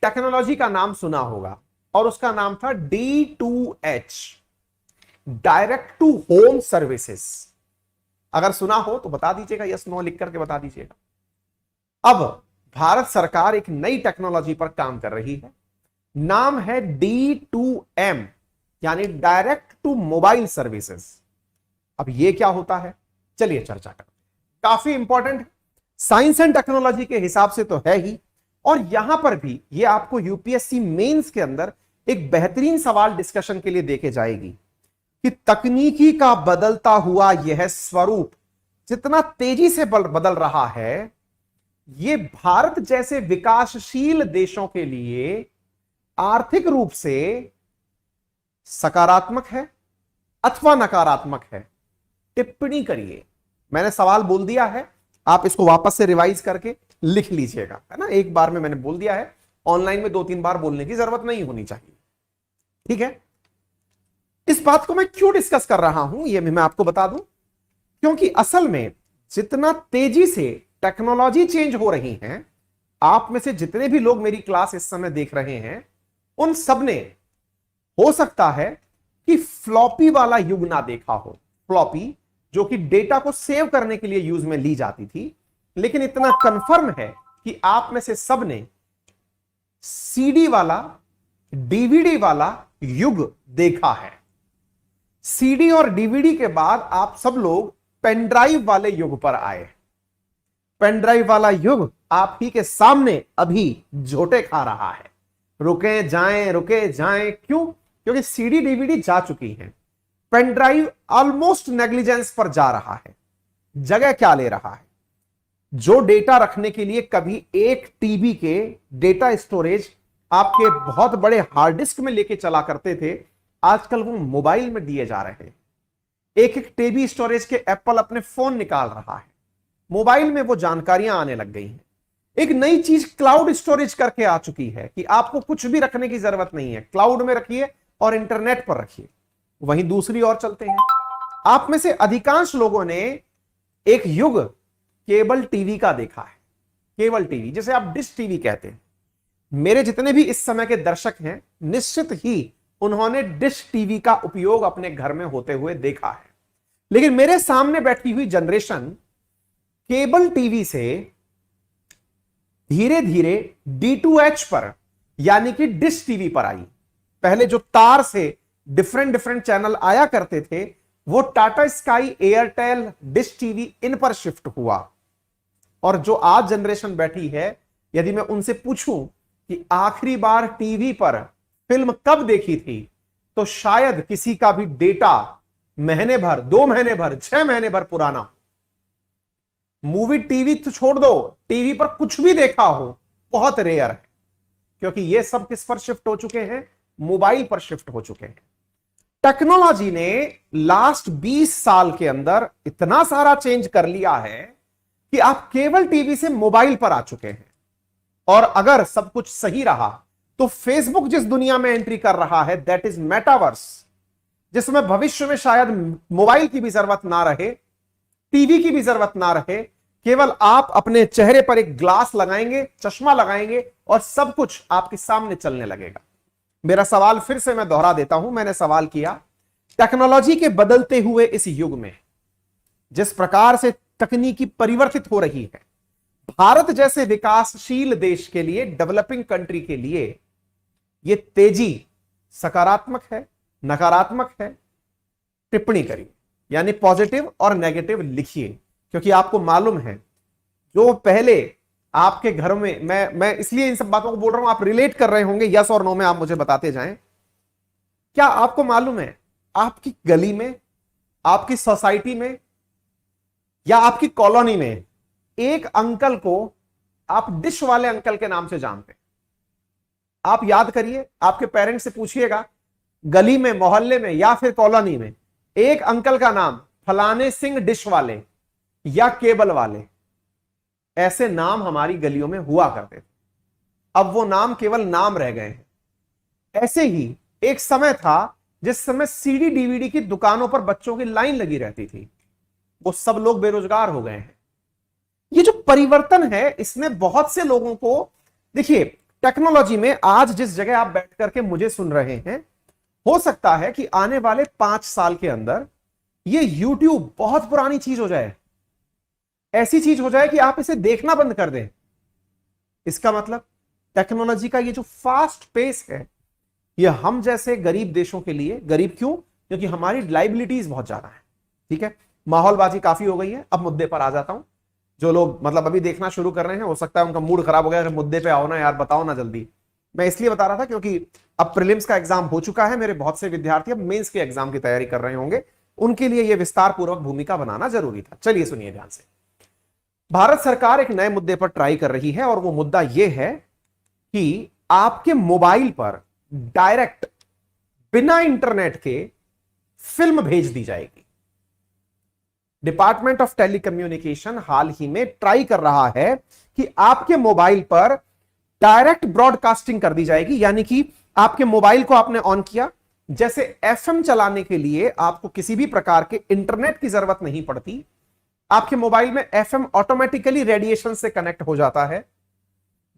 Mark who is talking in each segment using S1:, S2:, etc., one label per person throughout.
S1: Technology का नाम सुना होगा और उसका नाम था D2H, direct to home services. अगर सुना हो तो बता दीजिएगा, यस नो लिख करके बता दीजिएगा। अब भारत सरकार एक नई टेक्नोलॉजी पर काम कर रही है, नाम है D2M, यानी डायरेक्ट टू मोबाइल सर्विसेज। अब ये क्या होता है, चलिए चर्चा करते हैं। काफी इंपॉर्टेंट साइंस एंड टेक्नोलॉजी के हिसाब से तो है ही, और यहां पर भी ये आपको यूपीएससी मेंस के अंदर एक बेहतरीन सवाल डिस्कशन के लिए देके जाएगी कि तकनीकी का बदलता हुआ यह स्वरूप जितना तेजी से बदल रहा है, ये भारत जैसे विकासशील देशों के लिए आर्थिक रूप से सकारात्मक है अथवा नकारात्मक है। टिप्पणी करिए। मैंने सवाल बोल दिया है, आप इसको वापस से रिवाइज करके लिख लीजिएगा, है ना। एक बार में मैंने बोल दिया है, ऑनलाइन में 2-3 बार बोलने की जरूरत नहीं होनी चाहिए, ठीक है। इस बात को मैं क्यों डिस्कस कर रहा हूं यह मैं आपको बता दूं, क्योंकि असल में जितना तेजी से टेक्नोलॉजी चेंज हो रही है, आप में से जितने भी लोग मेरी क्लास इस समय देख रहे हैं, उन सब ने हो सकता है कि फ्लॉपी वाला युग ना देखा हो। फ्लॉपी जो कि डेटा को सेव करने के लिए यूज में ली जाती थी, लेकिन इतना कंफर्म है कि आप में से सब ने सीडी वाला, डीवीडी वाला युग देखा है। सीडी और डीवीडी के बाद आप सब लोग पेनड्राइव वाले युग पर आए। पेनड्राइव वाला युग आप ही के सामने अभी झोटे खा रहा है। रुके जाएं, क्यों? क्योंकि सीडी डीवीडी जा चुकी है, पेनड्राइव ऑलमोस्ट नेग्लिजेंस पर जा रहा है। जगह क्या ले रहा है? जो डेटा रखने के लिए कभी 1 टीबी के डेटा स्टोरेज आपके बहुत बड़े हार्ड डिस्क में लेके चला करते थे, आजकल वो मोबाइल में दिए जा रहे हैं। 1-1 टीबी स्टोरेज के एप्पल अपने फोन निकाल रहा है, मोबाइल में वो जानकारियां आने लग गई हैं। एक नई चीज क्लाउड स्टोरेज करके आ चुकी है कि आपको कुछ भी रखने की जरूरत नहीं है, क्लाउड में रखिए और इंटरनेट पर रखिए। वहीं दूसरी ओर चलते हैं, आप में से अधिकांश लोगों ने एक युग केबल टीवी का देखा है। केबल टीवी जिसे आप डिश टीवी कहते हैं। मेरे जितने भी इस समय के दर्शक हैं, निश्चित ही उन्होंने डिश टीवी का उपयोग अपने घर में होते हुए देखा है। लेकिन मेरे सामने बैठी हुई जनरेशन केबल टीवी से धीरे धीरे D2H पर, यानी कि डिश टीवी पर आई। पहले जो तार से डिफरेंट चैनल आया करते थे, वो Tata sky, Airtel, dish TV इन पर शिफ्ट हुआ। और जो आज जनरेशन बैठी है, यदि मैं उनसे पूछूं कि आखिरी बार टीवी पर फिल्म कब देखी थी, तो शायद किसी का भी डेटा महीने भर, 2 महीने भर, 6 महीने भर पुराना। मूवी टीवी तो छोड़ दो, टीवी पर कुछ भी देखा हो बहुत रेयर है, क्योंकि ये सब किस पर शिफ्ट हो चुके हैं? मोबाइल पर शिफ्ट हो चुके हैं। टेक्नोलॉजी ने लास्ट 20 साल के अंदर इतना सारा चेंज कर लिया है कि आप केवल टीवी से मोबाइल पर आ चुके हैं। और अगर सब कुछ सही रहा तो फेसबुक जिस दुनिया में एंट्री कर रहा है, दैट इज मेटावर्स, जिसमें भविष्य में शायद मोबाइल की भी जरूरत ना रहे, टीवी की भी जरूरत ना रहे, केवल आप अपने चेहरे पर एक ग्लास लगाएंगे, चश्मा लगाएंगे और सब कुछ आपके सामने चलने लगेगा। मेरा सवाल फिर से मैं दोहरा देता हूं। मैंने सवाल किया, टेक्नोलॉजी के बदलते हुए इस युग में जिस प्रकार से तकनीकी परिवर्तित हो रही है, भारत जैसे विकासशील देश के लिए, डेवलपिंग कंट्री के लिए, यह तेजी सकारात्मक है, नकारात्मक है? टिप्पणी करिए, यानी पॉजिटिव और नेगेटिव लिखिए, क्योंकि आपको मालूम है जो पहले आपके घरों में, मैं इसलिए इन सब बातों को बोल रहा हूं, आप रिलेट कर रहे होंगे, यस और नो में आप मुझे बताते जाएं। क्या आपको मालूम है आपकी गली में, आपकी सोसाइटी में या आपकी कॉलोनी में एक अंकल को आप डिश वाले अंकल के नाम से जानते हैं? आप याद करिए, आपके पेरेंट्स से पूछिएगा, गली में, मोहल्ले में या फिर कॉलोनी में एक अंकल का नाम फलाने सिंह डिश वाले या केबल वाले, ऐसे नाम हमारी गलियों में हुआ करते थे। अब वो नाम केवल नाम रह गए हैं। ऐसे ही एक समय था जिस समय सीडी डीवीडी की दुकानों पर बच्चों की लाइन लगी रहती थी, वो सब लोग बेरोजगार हो गए हैं। ये जो परिवर्तन है, इसने बहुत से लोगों को, देखिए टेक्नोलॉजी में आज जिस जगह आप बैठ करके मुझे सुन रहे हैं, हो सकता है कि आने वाले 5 साल के अंदर ये YouTube बहुत पुरानी चीज हो जाए, ऐसी चीज हो जाए कि आप इसे देखना बंद कर दें। इसका मतलब टेक्नोलॉजी का ये जो फास्ट पेस है, ये हम जैसे गरीब देशों के लिए, गरीब क्यों? क्योंकि हमारी लाइबिलिटीज बहुत ज्यादा है। ठीक है, माहौलबाजी काफी हो गई है। अब मुद्दे पर आ जाता हूं। जो लोग मतलब अभी देखना शुरू कर रहे हैं, हो सकता है उनका मूड खराब हो गया, मुद्दे पे आओ ना यार, बताओ ना जल्दी। मैं इसलिए बता रहा था क्योंकि अब प्रीलिम्स का एग्जाम हो चुका है, मेरे बहुत से विद्यार्थी अब मेंस के एग्जाम की तैयारी कर रहे होंगे, उनके लिए यह विस्तार पूर्वक भूमिका बनाना जरूरी था। चलिए सुनिए ध्यान से। भारत सरकार एक नए मुद्दे पर ट्राई कर रही है और वो मुद्दा यह है कि आपके मोबाइल पर डायरेक्ट बिना इंटरनेट के फिल्म भेज दी जाएगी। डिपार्टमेंट ऑफ टेलीकम्युनिकेशन हाल ही में ट्राई कर रहा है कि आपके मोबाइल पर डायरेक्ट ब्रॉडकास्टिंग कर दी जाएगी, यानी कि आपके मोबाइल को आपने ऑन किया, जैसे एफएम चलाने के लिए आपको किसी भी प्रकार के इंटरनेट की जरूरत नहीं पड़ती, आपके मोबाइल में एफएम ऑटोमेटिकली रेडिएशन से कनेक्ट हो जाता है।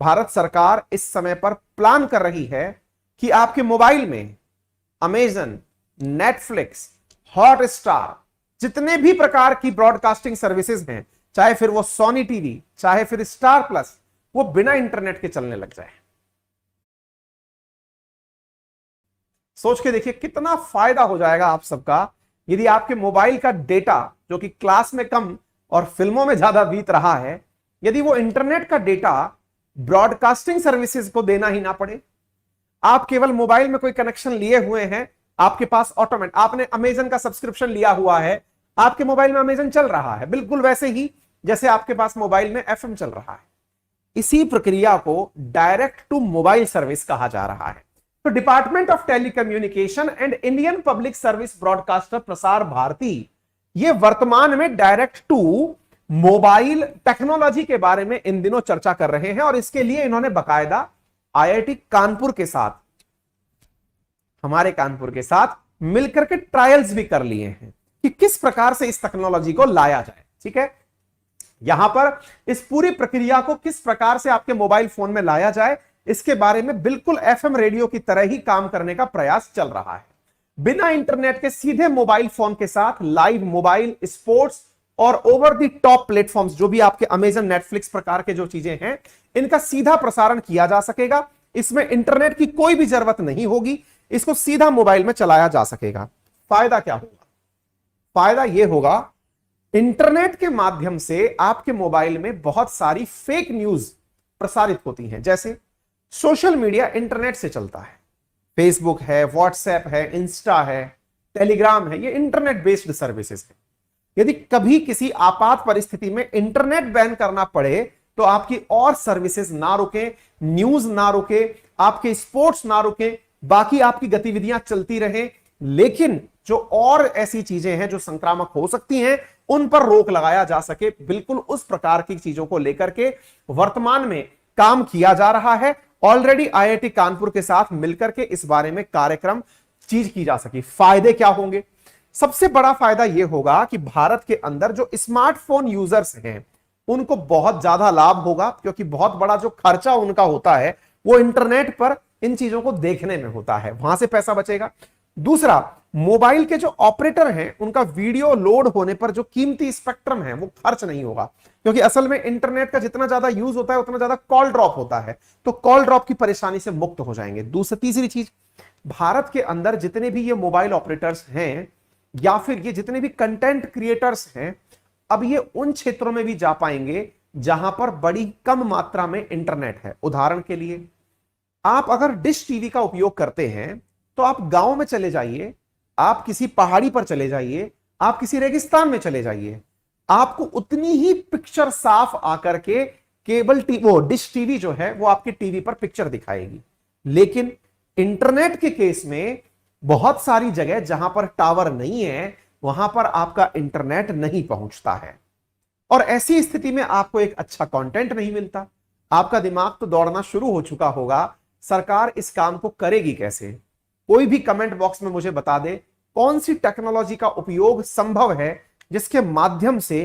S1: भारत सरकार इस समय पर प्लान कर रही है कि आपके मोबाइल में अमेजन, नेटफ्लिक्स, हॉटस्टार, जितने भी प्रकार की ब्रॉडकास्टिंग सर्विसेज हैं, चाहे फिर वो सोनी टीवी, चाहे फिर स्टार प्लस, वो बिना इंटरनेट के चलने लग जाए। सोच के देखिए कितना फायदा हो जाएगा आप सबका यदि आपके मोबाइल का डेटा, जो कि क्लास में कम और फिल्मों में ज्यादा बीत रहा है, यदि वो इंटरनेट का डेटा ब्रॉडकास्टिंग सर्विसेज को देना ही ना पड़े। आप केवल मोबाइल में कोई कनेक्शन लिए हुए हैं, आपके पास ऑटोमेट, आपने अमेजन का सब्सक्रिप्शन लिया हुआ है, आपके मोबाइल में अमेजन चल रहा है, बिल्कुल वैसे ही जैसे आपके पास मोबाइल में एफएम चल रहा है। इसी प्रक्रिया को डायरेक्ट टू मोबाइल सर्विस कहा जा रहा है। तो department of telecommunication and Indian public service broadcaster Prasar Bharati ये वर्तमान में डायरेक्ट टू मोबाइल टेक्नोलॉजी के बारे में इन दिनों चर्चा कर रहे हैं और इसके लिए इन्होंने बकायदा आईआईटी कानपुर के साथ, हमारे कानपुर के साथ मिलकर के ट्रायल्स भी कर लिए हैं कि किस प्रकार से इस टेक्नोलॉजी को लाया जाए। ठीक है, यहां पर इस पूरी प्रक्रिया को किस प्रकार से आपके मोबाइल फोन में लाया जाए, इसके बारे में बिल्कुल एफएम रेडियो की तरह ही काम करने का प्रयास चल रहा है। बिना इंटरनेट के सीधे मोबाइल फोन के साथ लाइव मोबाइल, स्पोर्ट्स और ओवर द टॉप प्लेटफॉर्म्स, जो भी आपके अमेजन, नेटफ्लिक्स प्रकार के जो चीजें हैं, इनका सीधा प्रसारण किया जा सकेगा। इसमें इंटरनेट की कोई भी जरूरत नहीं होगी, इसको सीधा मोबाइल में चलाया जा सकेगा। फायदा क्या होगा? फायदा यह होगा, इंटरनेट के माध्यम से आपके मोबाइल में बहुत सारी फेक न्यूज प्रसारित होती हैं। जैसे सोशल मीडिया इंटरनेट से चलता है, फेसबुक है, व्हाट्सएप है, इंस्टा है, टेलीग्राम है, ये इंटरनेट बेस्ड सर्विसेज है। यदि कभी किसी आपात परिस्थिति में इंटरनेट बैन करना पड़े तो आपकी और सर्विसेज ना रुके, न्यूज ना रुके, आपके स्पोर्ट्स ना रुके, बाकी आपकी गतिविधियां चलती रहें, लेकिन जो और ऐसी चीजें हैं जो संक्रामक हो सकती हैं, उन पर रोक लगाया जा सके। बिल्कुल उस प्रकार की चीजों को लेकर के वर्तमान में काम किया जा रहा है। ऑलरेडी आईआईटी कानपुर के साथ मिलकर के इस बारे में कार्यक्रम चीज की जा सकी। फायदे क्या होंगे? सबसे बड़ा फायदा यह होगा कि भारत के अंदर जो स्मार्टफोन यूजर्स हैं उनको बहुत ज्यादा लाभ होगा, क्योंकि बहुत बड़ा जो खर्चा उनका होता है वो इंटरनेट पर इन चीजों को देखने में होता है, वहां से पैसा बचेगा। दूसरा, मोबाइल के जो ऑपरेटर हैं उनका वीडियो लोड होने पर जो कीमती स्पेक्ट्रम है वो खर्च नहीं होगा, क्योंकि असल में इंटरनेट का जितना ज्यादा यूज होता है उतना ज्यादा कॉल ड्रॉप होता है, तो कॉल ड्रॉप की परेशानी से मुक्त हो जाएंगे। तीसरी चीज, भारत के अंदर जितने भी ये मोबाइल ऑपरेटर्स हैं या फिर ये जितने भी कंटेंट क्रिएटर्स हैं, अब ये उन क्षेत्रों में भी जा पाएंगे जहां पर बड़ी कम मात्रा में इंटरनेट है। उदाहरण के लिए, आप अगर डिश टीवी का उपयोग करते हैं तो आप गांव में चले जाइए, आप किसी पहाड़ी पर चले जाइए, आप किसी रेगिस्तान में चले जाइए, आपको उतनी ही पिक्चर साफ आकर के केबल वो डिश टीवी जो है वो आपके टीवी पर पिक्चर दिखाएगी। लेकिन इंटरनेट के केस में बहुत सारी जगह जहां पर टावर नहीं है वहां पर आपका इंटरनेट नहीं पहुंचता है, और ऐसी स्थिति में आपको एक अच्छा कंटेंट नहीं मिलता। आपका दिमाग तो दौड़ना शुरू हो चुका होगा, सरकार इस काम को करेगी कैसे? कोई भी कमेंट बॉक्स में मुझे बता दे कौन सी टेक्नोलॉजी का उपयोग संभव है जिसके माध्यम से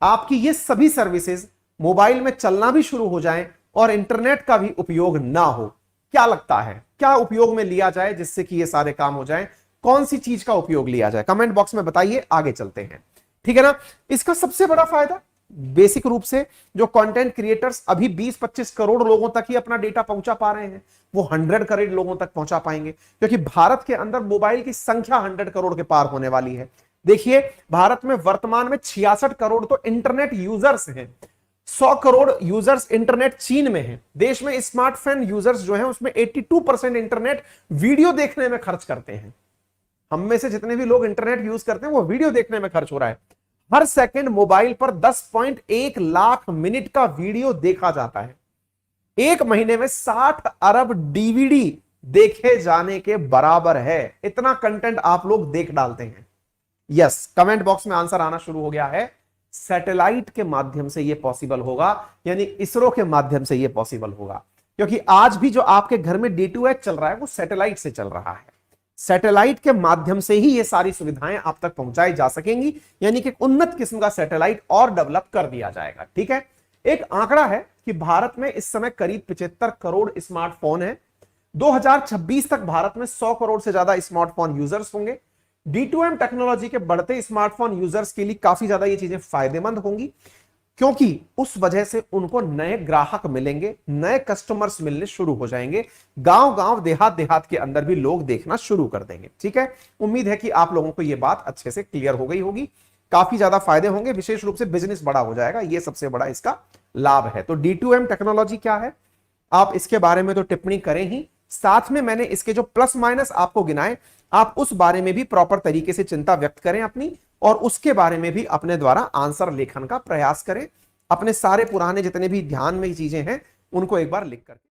S1: आपकी ये सभी सर्विसेज मोबाइल में चलना भी शुरू हो जाएं और इंटरनेट का भी उपयोग ना हो। क्या लगता है क्या उपयोग में लिया जाए जिससे कि ये सारे काम हो जाएं? कौन सी चीज का उपयोग लिया जाए? कमेंट बॉक्स में बताइए, आगे चलते हैं। ठीक है ना। इसका सबसे बड़ा फायदा बेसिक रूप से जो कंटेंट क्रिएटर्स अभी 20-25 करोड़ लोगों तक ही अपना डेटा पहुंचा पा रहे हैं, वो 100 करोड़ लोगों तक पहुंचा पाएंगे, क्योंकि भारत के अंदर मोबाइल की संख्या 100 करोड़ के पार होने वाली है। देखिए, भारत में वर्तमान में 66 करोड़ तो इंटरनेट यूजर्स हैं। 100 करोड़ यूजर्स इंटरनेट चीन में हैं। देश में स्मार्टफोन यूजर्स जो हैं उसमें 82% इंटरनेट वीडियो देखने में खर्च करते हैं। हम में से जितने भी लोग इंटरनेट यूज करते हैं वो वीडियो देखने में खर्च हो रहा है। हर सेकंड मोबाइल पर 10.1 लाख मिनट का वीडियो देखा जाता है। एक महीने में 60 अरब डीवीडी देखे जाने के बराबर है। इतना कंटेंट आप लोग देख डालते हैं। यस, कमेंट बॉक्स में आंसर आना शुरू हो गया है। सैटेलाइट के माध्यम से यह पॉसिबल होगा, यानी इसरो के माध्यम से यह पॉसिबल होगा, क्योंकि आज भी जो आपके घर में D2H चल रहा है वो सैटेलाइट से चल रहा है। सैटेलाइट के माध्यम से ही ये सारी सुविधाएं आप तक पहुंचाई जा सकेंगी, यानी कि उन्नत किस्म का सैटेलाइट और डेवलप कर दिया जाएगा। ठीक है। एक आंकड़ा है कि भारत में इस समय करीब 75 करोड़ स्मार्टफोन है। 2026 तक भारत में 100 करोड़ से ज्यादा स्मार्टफोन यूजर्स होंगे। D2M टेक्नोलॉजी के बढ़ते स्मार्टफोन यूजर्स के लिए काफी ज्यादा ये चीजें फायदेमंद होंगी, क्योंकि उस वजह से उनको नए ग्राहक मिलेंगे, नए कस्टमर्स मिलने शुरू हो जाएंगे। गांव गांव देहात देहात के अंदर भी लोग देखना शुरू कर देंगे। ठीक है। उम्मीद है कि आप लोगों को यह बात अच्छे से क्लियर हो गई होगी। काफी ज्यादा फायदे होंगे, विशेष रूप से बिजनेस बड़ा हो जाएगा, यह सबसे बड़ा इसका लाभ है। तो D2M टेक्नोलॉजी क्या है, आप इसके बारे में तो टिप्पणी करें ही, साथ में मैंने इसके जो प्लस माइनस आपको गिनाए, आप उस बारे में भी प्रॉपर तरीके से चिंता व्यक्त करें अपनी, और उसके बारे में भी अपने द्वारा आंसर लेखन का प्रयास करें। अपने सारे पुराने जितने भी ध्यान में चीजें हैं उनको एक बार लिख कर